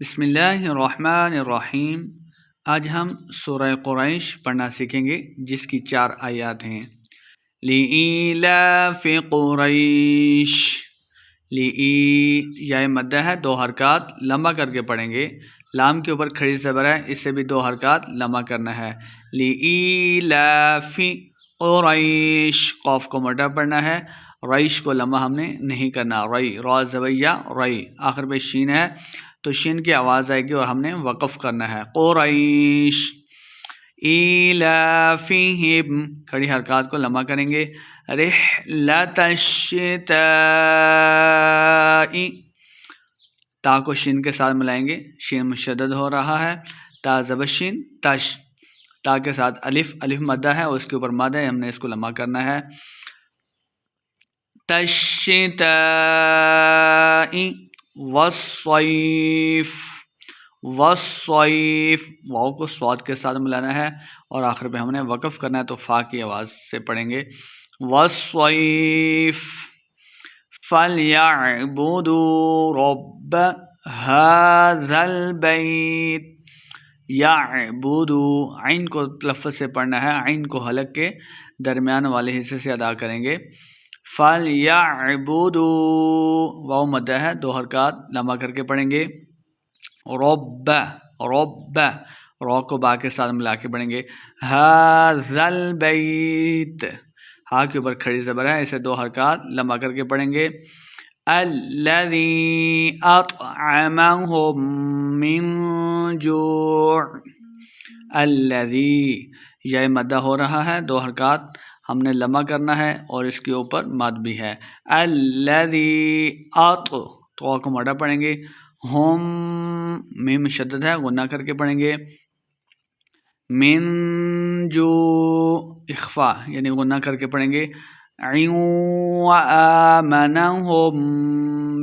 بسم اللہ الرحمن الرحیم۔ آج ہم سورہ قریش پڑھنا سیکھیں گے جس کی 4 آیات ہیں۔ لِإِيلَافِ قُرَيْشٍ، یا مدہ ہے 2 حرکات لمبا کر کے پڑھیں گے۔ لام کے اوپر کھڑی زبر ہے، اس سے بھی 2 حرکات لمبا کرنا ہے۔ لِإِيلَافِ قُرَيْشٍ، قوف کو موٹا پڑھنا ہے، ریش کو لمبا ہم نے نہیں کرنا۔ ری را زویہ ری، آخر پہ شین ہے تو شین کی آواز آئے گی اور ہم نے وقف کرنا ہے۔ قریش ایلافہم، کھڑی حرکات کو لمبا کریں گے۔ رحلۃ الشتاء، تا کو شین کے ساتھ ملائیں گے، شین مشدد ہو رہا ہے، تا زبر شین تش، تا کے ساتھ الف مدہ ہے، اس کے اوپر مد ہے، ہم نے اس کو لمبا کرنا ہے۔ تشتاء والصیف، واؤ کو صاد کے ساتھ ملانا ہے اور آخر پہ ہم نے وقف کرنا ہے تو فا کی آواز سے پڑھیں گے۔ والصیف فلیعبدوا رب ھذا البیت، یعبدوا، عین کو لفظ سے پڑھنا ہے، عین کو حلق کے درمیان والے حصے سے ادا کریں گے۔ فَلْيَعْبُدُوا، واو مدہ ہے، 2 حرکات لمبا کر کے پڑھیں گے۔ رب، رو کو با کے ساتھ ملا کے پڑھیں گے۔ ھذا البیت، ہا کے اوپر کھڑی زبر ہے، اسے 2 حرکات لمبا کر کے پڑھیں گے۔ الذی اطعمہم من جوع، الذی، یہ مدہ ہو رہا ہے، 2 حرکات ہم نے لمبا کرنا ہے اور اس کے اوپر مد بھی ہے۔ الذی تو کو موٹا پڑھیں گے۔ ہم، میم شدد ہے، غنہ کر کے پڑھیں گے۔ من جو، اخفا یعنی غنہ کر کے پڑھیں گے۔ وآمنہم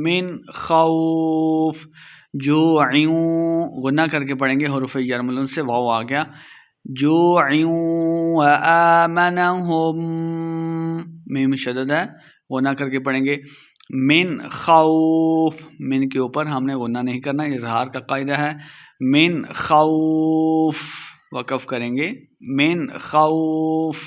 من خوف، جو غنہ کر کے پڑھیں گے، حروف جر ملون سے واو آ گیا۔ جو وآمنہم، میم شدد ہے، غنہ کر کے پڑھیں گے۔ من خوف، من کے اوپر ہم نے غنہ نہیں کرنا، اظہار کا قاعدہ ہے۔ من خوف، وقف کریں گے، من خوف۔